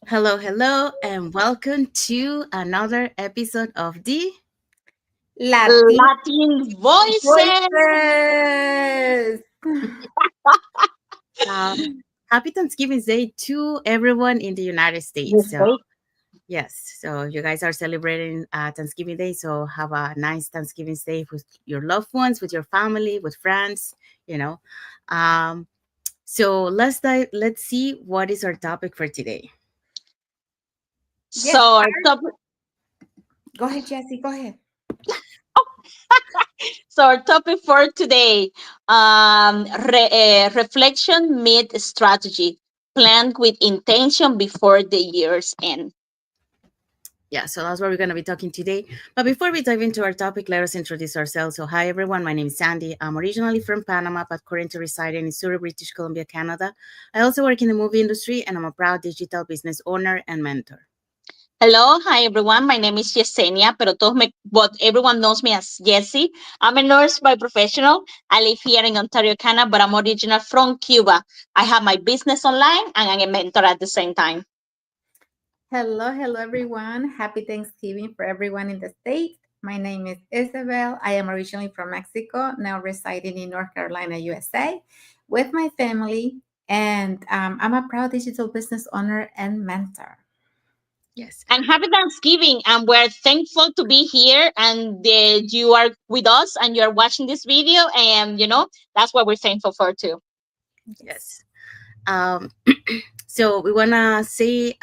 Hello, hello, and welcome to another episode of the Latin Latin voices. voices. uh, Happy Thanksgiving Day to everyone in the United States. Yes, So, right. yes, so you guys are celebrating Thanksgiving Day. So, have a nice Thanksgiving Day with your loved ones, with your family, with friends, you know. Um, so, let's see what is our topic for today. So Yes, our topic, go ahead, Jesse. Go ahead. so our topic for today, reflection meet strategy. Plan with intention before the year's end. Yeah, so that's what we're going to be talking today. But before we dive into our topic, let us introduce ourselves. So, hi everyone, my name is Sandy. I'm originally from Panama, but currently residing in Surrey, British Columbia, Canada. I also work in the movie industry, and I'm a proud digital business owner and mentor. Hello, hi everyone. My name is Yesenia, but everyone knows me as Jessie. I'm a nurse by professional. I live here in Ontario, Canada, but I'm original from Cuba. I have my business online and I'm a mentor at the same time. Hello, everyone. Happy Thanksgiving for everyone in the States. My name is Isabel. I am originally from Mexico, now residing in North Carolina, USA, with my family. And I'm a proud digital business owner and mentor. Yes. And happy Thanksgiving. And we're thankful to be here and you are with us and you're watching this video. And, that's what we're thankful for too. Yes. Yes. Um, so we wanna say,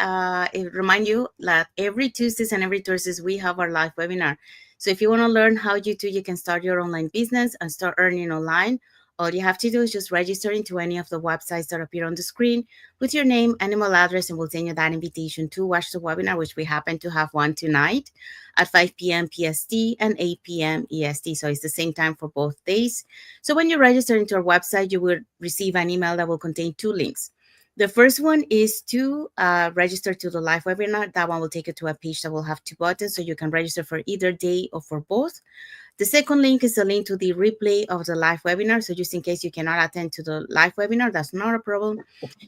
remind you that every Tuesdays and every Thursdays we have our live webinar. So if you wanna learn how you can start your online business and start earning online, all you have to do is just register into any of the websites that appear on the screen with your name and email address, and we'll send you that invitation to watch the webinar, which we happen to have one tonight at 5 p.m. PST and 8 p.m. EST. So it's the same time for both days. So when you register into our website, you will receive an email that will contain two links. The first one is to register to the live webinar. That one will take you to a page that will have two buttons, so you can register for either day or for both. The second link is a link to the replay of the live webinar. So just in case you cannot attend to the live webinar, that's not a problem.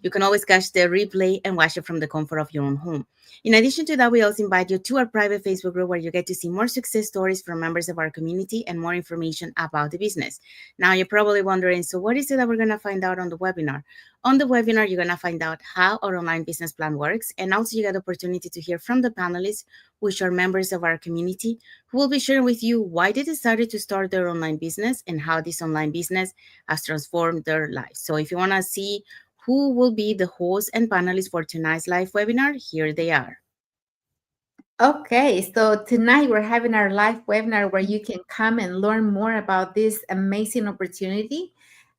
You can always catch the replay and watch it from the comfort of your own home. In addition to that, we also invite you to our private Facebook group where you get to see more success stories from members of our community and more information about the business. Now, you're probably wondering, so what is it that we're going to find out on the webinar? On the webinar, you're going to find out how our online business plan works. And also you get the opportunity to hear from the panelists, which are members of our community, who will be sharing with you why they decided to start their online business and how this online business has transformed their lives. So if you want to see who will be the host and panelists for tonight's live webinar, here they are. Okay, so tonight we're having our live webinar where you can come and learn more about this amazing opportunity.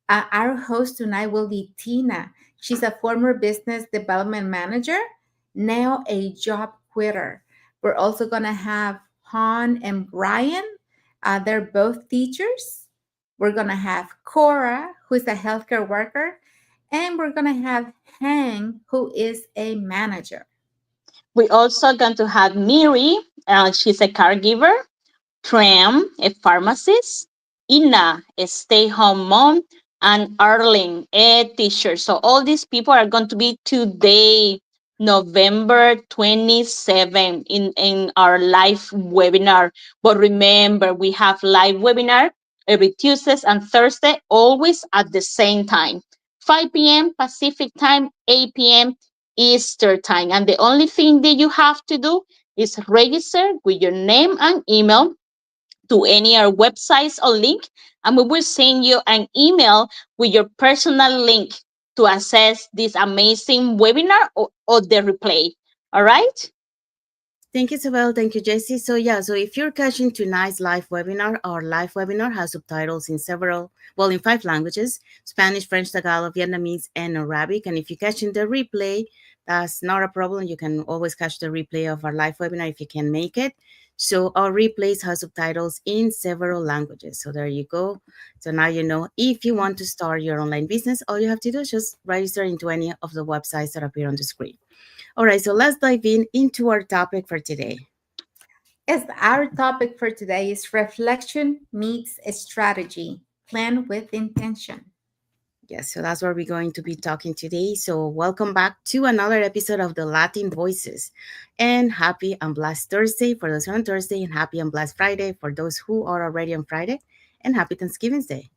Our host tonight will be Tina. She's a former business development manager, now a job quitter. We're also going to have Han and Brian. They're both teachers. We're going to have Cora, who's a healthcare worker, and we're going to have Hang, who is a manager. We also going to have Miri, she's a caregiver. Tram, a pharmacist, Ina, a stay-home mom, and Arlene, a teacher. So all these people are going to be today, November 27, in our live webinar. But remember, we have live webinar every Tuesdays and Thursday, always at the same time. 5 p.m. Pacific time, 8 p.m. Eastern time. And the only thing that you have to do is register with your name and email to any of our websites or link, and we will send you an email with your personal link to access this amazing webinar or the replay. All right? Thank you, Isabel. Thank you, Jesse. So yeah, so if you're catching tonight's live webinar, our live webinar has subtitles in in 5 languages: Spanish, French, Tagalog, Vietnamese, and Arabic. And if you're catching the replay, that's not a problem. You can always catch the replay of our live webinar if you can make it. So our replays have subtitles in several languages. So there you go. So now you know if you want to start your online business, all you have to do is just register into any of the websites that appear on the screen. All right, so let's dive into our topic for today. Yes, our topic for today is reflection meets a strategy. Plan with intention. Yes, so that's what we're going to be talking today. So, welcome back to another episode of the Latin Voices. And happy and blessed Thursday for those who are on Thursday, and happy and blessed Friday for those who are already on Friday, and happy Thanksgiving Day.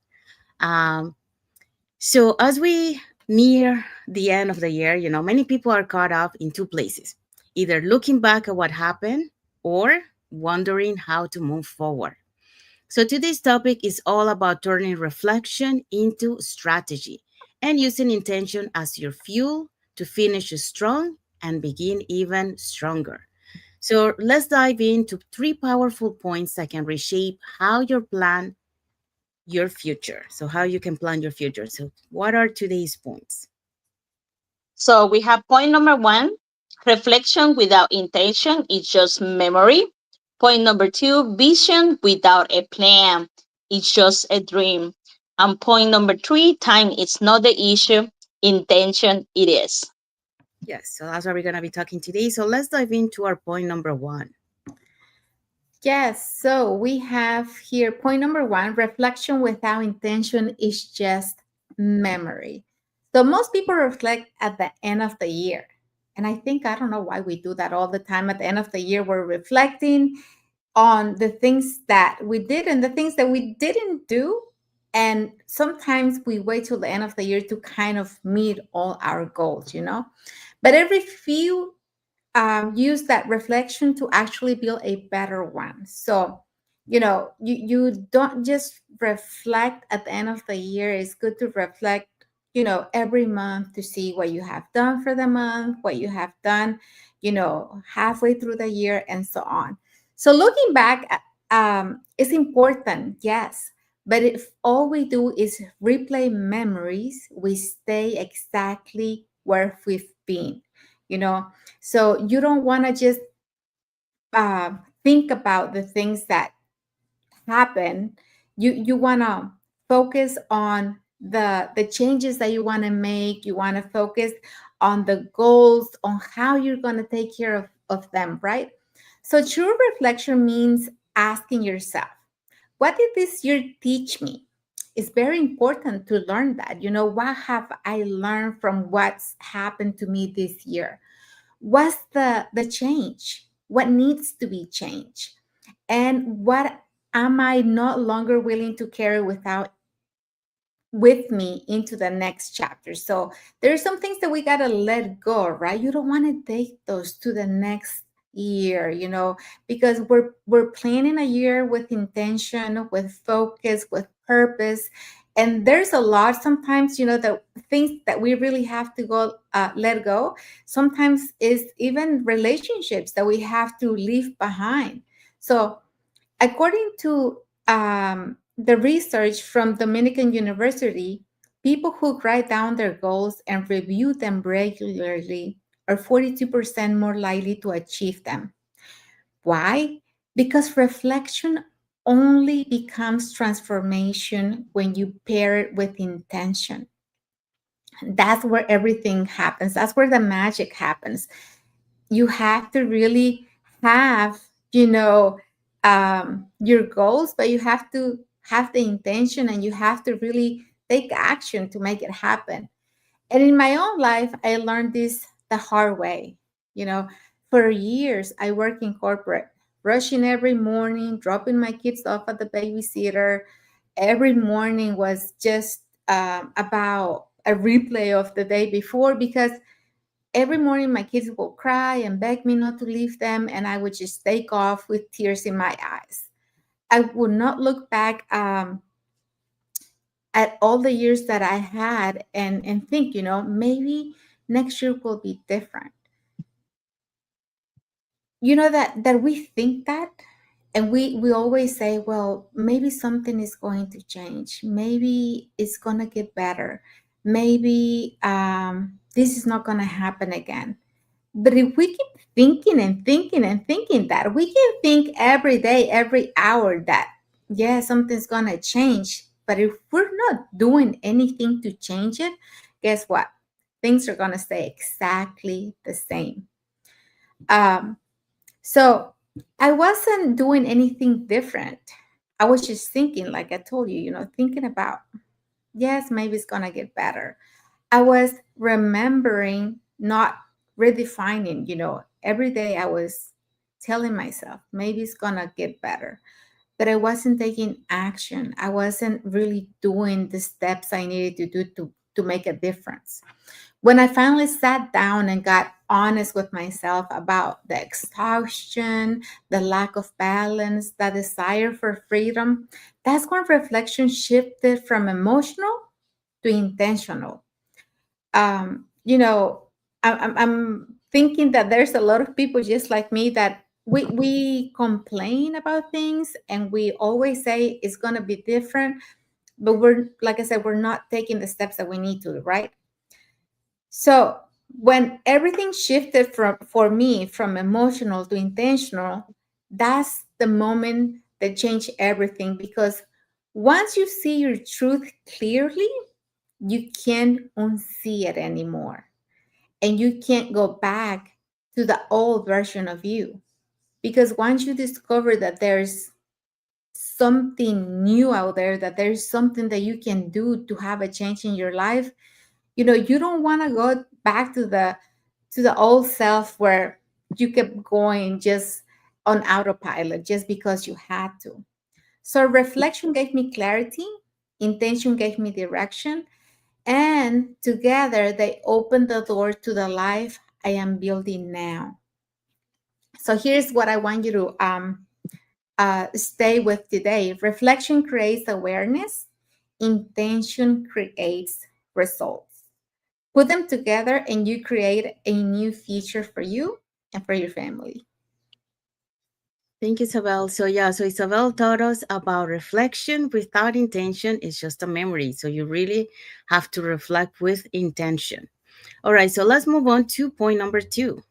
Um, so, as we near the end of the year, many people are caught up in two places, either looking back at what happened or wondering how to move forward. So today's topic is all about turning reflection into strategy and using intention as your fuel to finish strong and begin even stronger. So let's dive into three powerful points that can reshape how you plan your future. So how you can plan your future. So what are today's points? So we have point number one, reflection without intention is just memory. Point number two, vision without a plan is just a dream. And point number three, time is not the issue, intention it is. Yes, so that's what we're going to be talking today. So let's dive into our point number one. Yes, so we have here point number one, reflection without intention is just memory. So most people reflect at the end of the year. And I think, I don't know why we do that all the time. At the end of the year, we're reflecting on the things that we did and the things that we didn't do. And sometimes we wait till the end of the year to kind of meet all our goals. But every few use that reflection to actually build a better one. So, you don't just reflect at the end of the year. It's good to reflect, every month to see what you have done for the month, what you have done, halfway through the year, and so on. So, looking back, is important, yes. But if all we do is replay memories, we stay exactly where we've been, you know so you don't want to just uh, think about the things that happen. You want to focus on the changes that you want to make. You want to focus on the goals, on how you're going to take care of them, right? So true reflection means asking yourself, what did this year teach me? It's very important to learn that. What have I learned from what's happened to me this year? What's the change? What needs to be changed? And what am I no longer willing to carry with me into the next chapter? So there's some things that we got to let go, right? You don't want to take those to the next year, because we're planning a year with intention, with focus, with purpose. And there's a lot sometimes, the things that we really have to go let go. Sometimes is even relationships that we have to leave behind. So according to the research from Dominican University, people who write down their goals and review them regularly are 42% more likely to achieve them. Why? Because reflection only becomes transformation when you pair it with intention. That's where everything happens. That's where the magic happens. You have to really have, your goals, but you have to have the intention and you have to really take action to make it happen. And in my own life, I learned this the hard way. You know, for years, I worked in corporate, rushing every morning, dropping my kids off at the babysitter. Every morning was just about a replay of the day before, because every morning my kids will cry and beg me not to leave them, and I would just take off with tears in my eyes. I would not look back at all the years that I had and think, maybe next year will be different. That we think that, and we always say, well, maybe something is going to change. Maybe it's going to get better. Maybe this is not going to happen again. But if we keep thinking and thinking and thinking that, we can think every day, every hour that, yeah, something's going to change. But if we're not doing anything to change it, guess what? Things are going to stay exactly the same. Um, so I wasn't doing anything different. I was just thinking, like I told you, thinking about. Yes, maybe it's gonna get better. I was remembering, not redefining, every day I was telling myself, maybe it's gonna get better. But I wasn't taking action. I wasn't really doing the steps I needed to do to make a difference. When I finally sat down and got honest with myself about the exhaustion, the lack of balance, the desire for freedom, that's when reflection shifted from emotional to intentional. um, you know, I'm thinking that there's a lot of people just like me that we complain about things and we always say it's going to be different, but we're, like I said, we're not taking the steps that we need to, right? So when everything shifted from for me from emotional to intentional, that's the moment that changed everything, because once you see your truth clearly, you can't unsee it anymore. And you can't go back to the old version of you. Because once you discover that there's something new out there, that there's something that you can do to have a change in your life, you don't want to go back to the old self where you kept going just on autopilot just because you had to. So reflection gave me clarity, intention gave me direction, and together they open the door to the life I am building now. So here's what I want you to stay with today. Reflection creates awareness, intention creates results. Put them together and you create a new future for you and for your family. Thank you, Isabel. So yeah, so Isabel taught us about reflection without intention is just a memory. So you really have to reflect with intention. All right, so let's move on to point number two.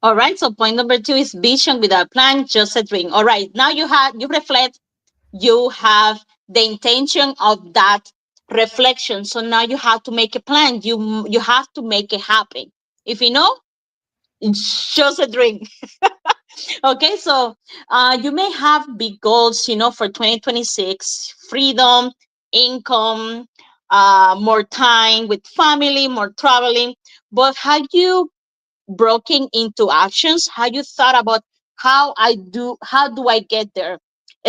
All right. So point number two is vision without plan, just a dream. All right. Now you reflect, you have the intention of that reflection. So now you have to make a plan. You have to make it happen. If you know, it's just a dream. Okay, so you may have big goals, for 2026: freedom, income, more time with family, more traveling. But have you broken into actions? Have you thought about how do I get there,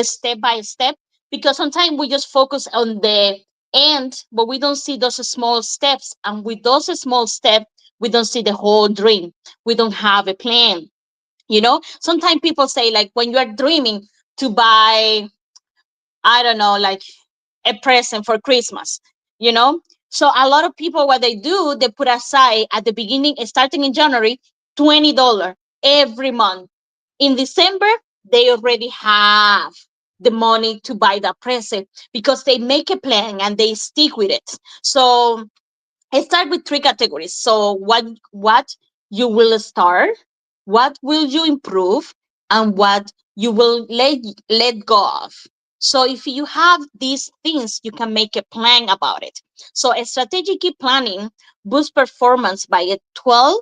step by step? Because sometimes we just focus on the end, but we don't see those small steps. And with those small steps, we don't see the whole dream. We don't have a plan. Sometimes people say, like, when you are dreaming to buy, I don't know, like a present for Christmas, you know so a lot of people, what they do, they put aside at the beginning, starting in January, $20 every month. In December, they already have the money to buy that present, because they make a plan and they stick with it. So I start with three categories. So what you will start, what will you improve, and what you will let go of. So if you have these things, you can make a plan about it. So a strategic planning boosts performance by a 12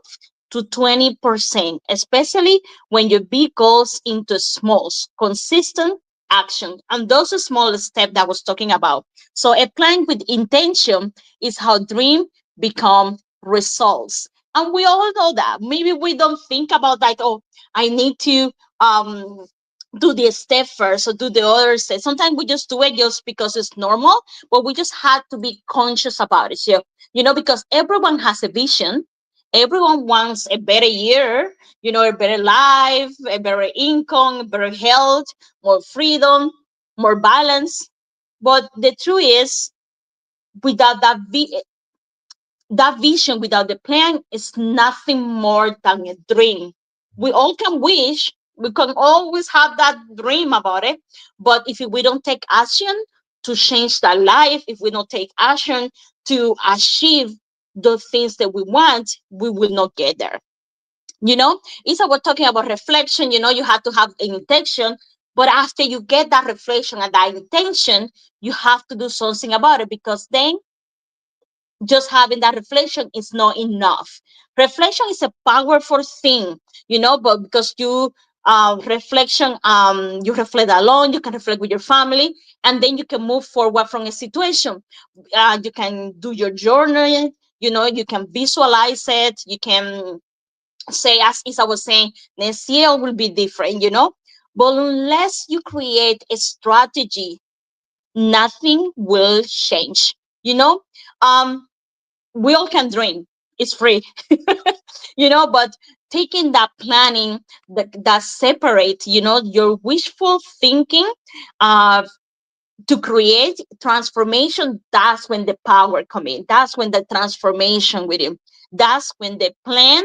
to 20%, especially when you big goals into small, consistent action. And those small steps that I was talking about. So a plan with intention is how dream become results. And we all know that. Maybe we don't think about that. Oh, I need to um do this step first or do the other step. Sometimes we just do it just because it's normal, but we just have to be conscious about it. So, because everyone has a vision. Everyone wants a better year, a better life, a better income, better health, more freedom, more balance. But the truth is, without that vision, without the plan, is nothing more than a dream. We all can wish, we can always have that dream about it, but if we don't take action to change that life, if we don't take action to achieve the things that we want, we will not get there. It's about talking about reflection. You have to have an intention, but after you get that reflection and that intention, you have to do something about it, because then just having that reflection is not enough. Reflection is a powerful thing, but because you reflection. You reflect alone, you can reflect with your family, and then you can move forward from a situation. You can do your journey, you can visualize it, you can say, as Isa was saying, next year will be different. But unless you create a strategy, nothing will change. You know, um, we all can dream. It's free, but taking that planning that separate, your wishful thinking, uh, to create transformation, that's when the power come in. That's when the transformation with you. That's when the plan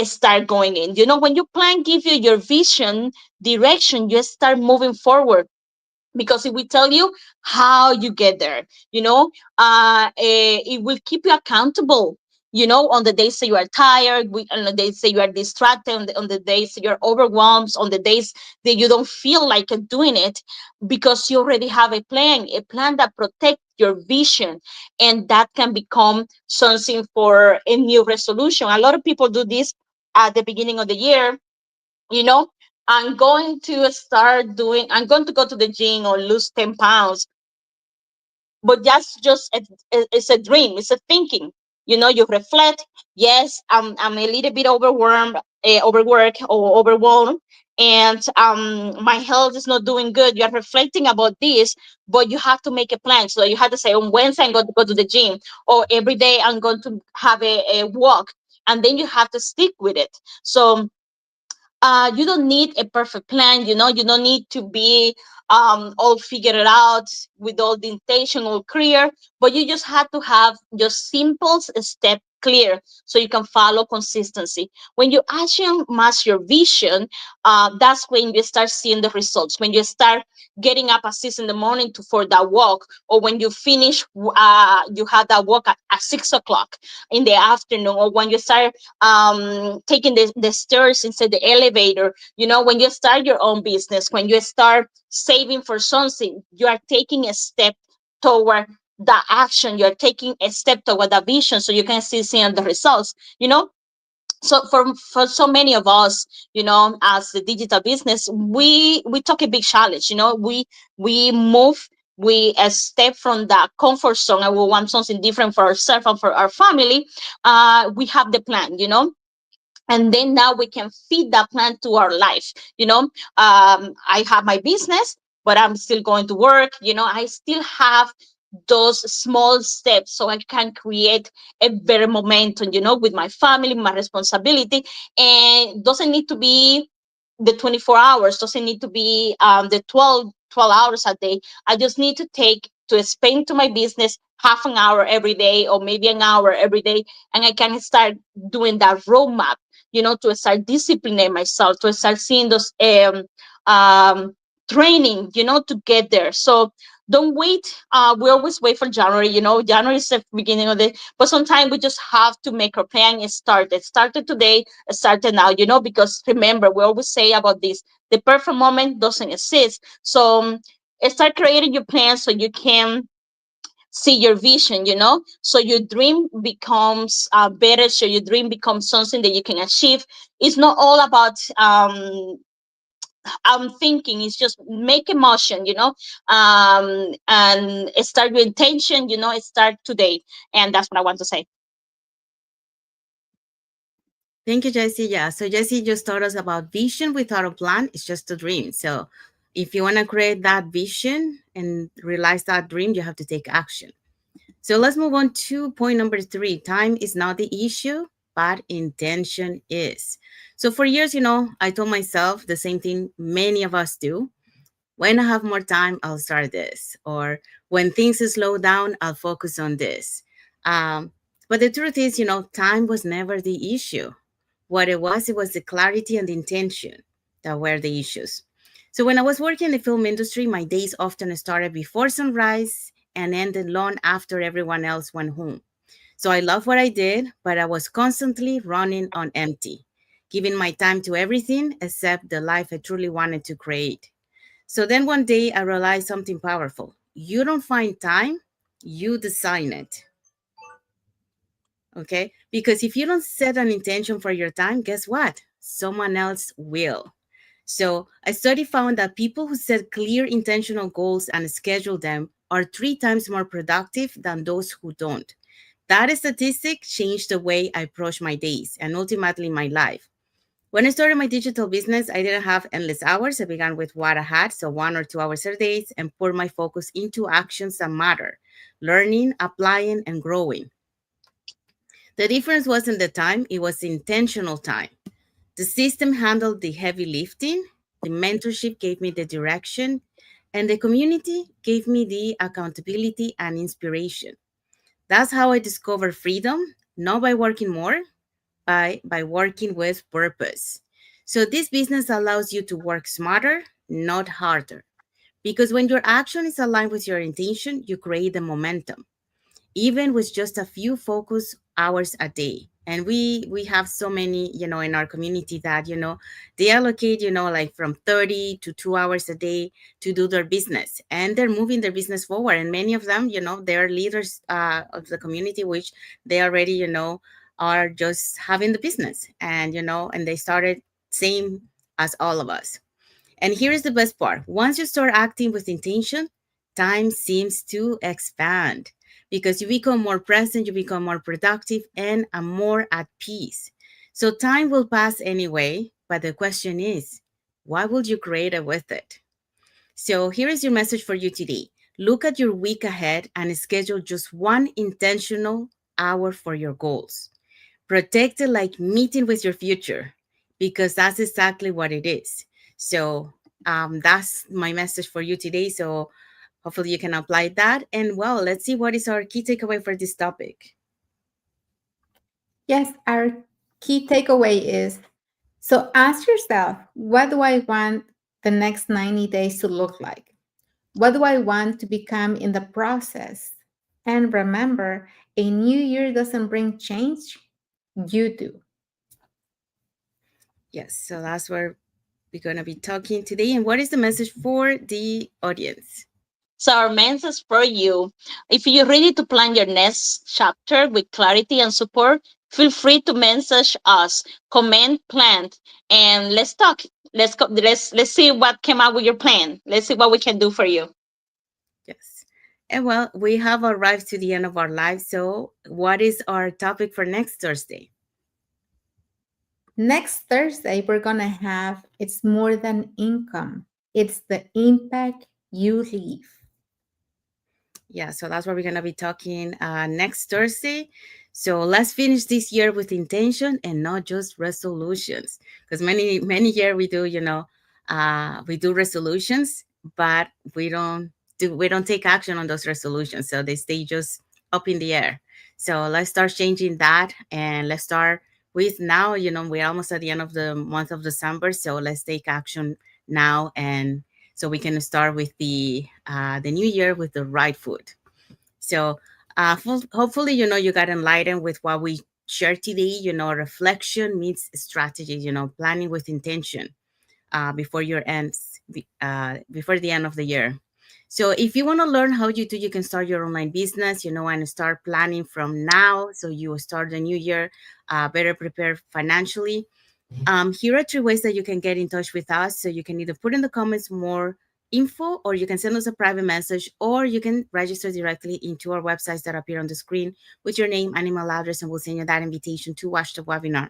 start going in. When your plan give you your vision, direction, you start moving forward, because it will tell you how you get there. It will keep you accountable, on the days that you are tired, on the days that you are distracted, on the days that you're overwhelmed, on the days that you don't feel like doing it, because you already have a plan that protects your vision, and that can become something for a new resolution. A lot of people do this at the beginning of the year. you know I'm going to go to the gym or lose 10 pounds. But that's just it's a dream, it's a thinking. You reflect. Yes, I'm a little bit overworked or overwhelmed, and my health is not doing good. You're reflecting about this, but you have to make a plan. So you have to say, on Wednesday I'm going to go to the gym, or every day I'm going to have a walk, and then you have to stick with it. So you don't need a perfect plan. You don't need to be all figured out with all the intention all clear, but you just have to have just simple step clear, so you can follow consistency. When you actually match your vision, that's when you start seeing the results. When you start getting up at 6 in the morning for that walk, or when you finish, you have that walk at 6 o'clock in the afternoon, or when you start taking the stairs instead the elevator. When you start your own business, when you start saving for something, you are taking a step toward the action. You're taking a step toward the vision, so you can see seeing the results. So for so many of us, as the digital business, we took a big challenge. We move, we step from the comfort zone, and we want something different for ourselves and for our family. We have the plan, and then now we can feed that plan to our life. I have my business, but I'm still going to work. I still have those small steps, so I can create a better momentum, with my family, my responsibility. And it doesn't need to be the 24 hours, doesn't need to be the 12 hours a day. I just need to spend to my business half an hour every day, or maybe an hour every day, and I can start doing that roadmap, to start disciplining myself, to start seeing those um, training, to get there. So don't wait. We always wait for January. January is the beginning of the, but sometimes we just have to make our plan and start it. Started today, started now. Because remember, we always say about this: the perfect moment doesn't exist. So start creating your plan so you can see your vision, so your dream becomes better, so your dream becomes something that you can achieve. It's not all about I'm thinking. It's just make a motion, and start your intention, start today. And that's what I want to say. Thank you, Jessie. Yeah. So Jessie just taught us about vision without a plan. It's just a dream. So if you want to create that vision and realize that dream, you have to take action. So let's move on to point number 3. Time is not the issue, but intention is. So for years, I told myself the same thing many of us do. When I have more time, I'll start this. Or when things slow down, I'll focus on this. Um, but the truth is, time was never the issue. What it was the clarity and the intention that were the issues. So when I was working in the film industry, my days often started before sunrise and ended long after everyone else went home. So I loved what I did, but I was constantly running on empty, giving my time to everything except the life I truly wanted to create. So then one day I realized something powerful. You don't find time, you design it. Okay? Because if you don't set an intention for your time, guess what? Someone else will. So a study found that people who set clear intentional goals and schedule them are 3 times more productive than those who don't. That statistic changed the way I approach my days and ultimately my life. When I started my digital business, I didn't have endless hours. I began with what I had, so 1 or 2 hours a day, and poured my focus into actions that matter, learning, applying, and growing. The difference wasn't the time, it was intentional time. The system handled the heavy lifting, the mentorship gave me the direction, and the community gave me the accountability and inspiration. That's how I discovered freedom, not by working more, by working with purpose. So this business allows you to work smarter, not harder. Because when your action is aligned with your intention, you create the momentum even with just a few focus hours a day. And we have so many, in our community that, they allocate, like from 30 to 2 hours a day to do their business, and they're moving their business forward. And many of them, they're leaders of the community, which they already, are just having the business, and, and they started same as all of us. And here is the best part. Once you start acting with intention, time seems to expand because you become more present, you become more productive, and more at peace. So time will pass anyway, but the question is, what will you create with it? So here is your message for you today. Look at your week ahead and schedule just one intentional hour for your goals. Protect it like meeting with your future, because that's exactly what it is. So that's my message for you today. So hopefully you can apply that. And well, let's see what is our key takeaway for this topic. Yes, our key takeaway is, so ask yourself, what do I want the next 90 days to look like? What do I want to become in the process? And remember, a new year doesn't bring change, you do. Yes, so that's where we're going to be talking today. And what is the message for the audience? So our message for you, if you're ready to plan your next chapter with clarity and support, feel free to message us, comment, plan, and let's talk. Let's go. Let's see what came out with your plan. Let's see what we can do for you. Yes. And well, we have arrived to the end of our life. So what is our topic for next Thursday? Next Thursday, we're going to have It's More Than Income, it's the impact you leave. Yeah, so that's what we're gonna be talking next Thursday. So let's finish this year with intention and not just resolutions. Because many year we do, we do resolutions, but we don't take action on those resolutions. So they stay just up in the air. So let's start changing that, and let's start with now. We're almost at the end of the month of December, so let's take action now, and so we can start with the new year with the right food. So hopefully, you got enlightened with what we shared today. Reflection meets strategy. Planning with intention before the end of the year. So if you want to learn how you can start your online business, and start planning from now, so you will start the new year better prepared financially. Here are 3 ways that you can get in touch with us. So you can either put in the comments more info, or you can send us a private message, or you can register directly into our websites that appear on the screen with your name and email address, and we'll send you that invitation to watch the webinar.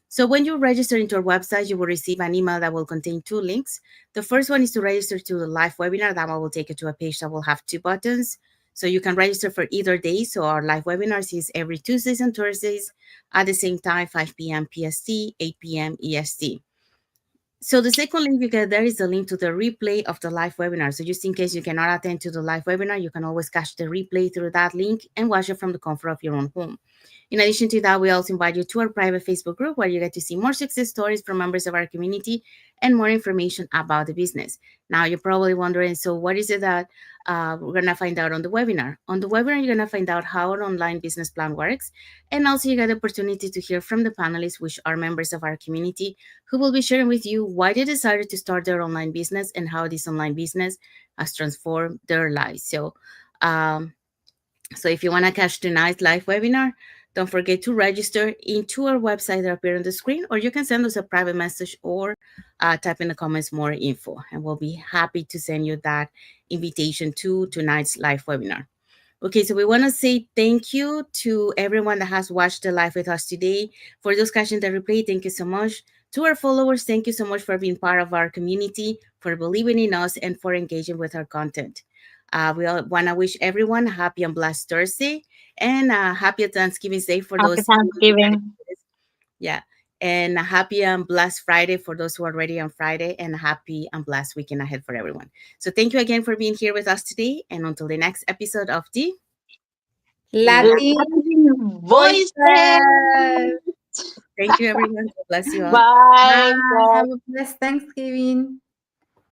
So when you register into our website, you will receive an email that will contain 2 links. The first one is to register to the live webinar. That one will take you to a page that will have 2 buttons. So you can register for either day. So our live webinars is every Tuesdays and Thursdays at the same time, 5 p.m. PST, 8 p.m. EST. So the second link you get there is a link to the replay of the live webinar. So just in case you cannot attend to the live webinar, you can always catch the replay through that link and watch it from the comfort of your own home. In addition to that, we also invite you to our private Facebook group, where you get to see more success stories from members of our community and more information about the business. Now, you're probably wondering, so what is it that we're going to find out on the webinar? On the webinar, you're going to find out how an online business plan works. And also you get the opportunity to hear from the panelists, which are members of our community, who will be sharing with you why they decided to start their online business and how this online business has transformed their lives. So if you want to catch tonight's live webinar, Don't forget to register into our website that appear on the screen, or you can send us a private message or type in the comments more info, and we'll be happy to send you that invitation to tonight's live webinar. Okay, so we want to say thank you to everyone that has watched the live with us today. For those catching the replay, thank you so much. To our followers, thank you so much for being part of our community, for believing in us, and for engaging with our content. We all want to wish everyone a happy and blessed Thursday and a happy Thanksgiving Day for Happy those who decided Thanksgiving. to do this. Yeah. And a happy and blessed Friday for those who are ready on Friday, and a happy and blessed weekend ahead for everyone. So thank you again for being here with us today. And until the next episode of the Latin Latin voices. voices. Thank you, everyone. God bless you all. Bye. Bye. Have a blessed Thanksgiving.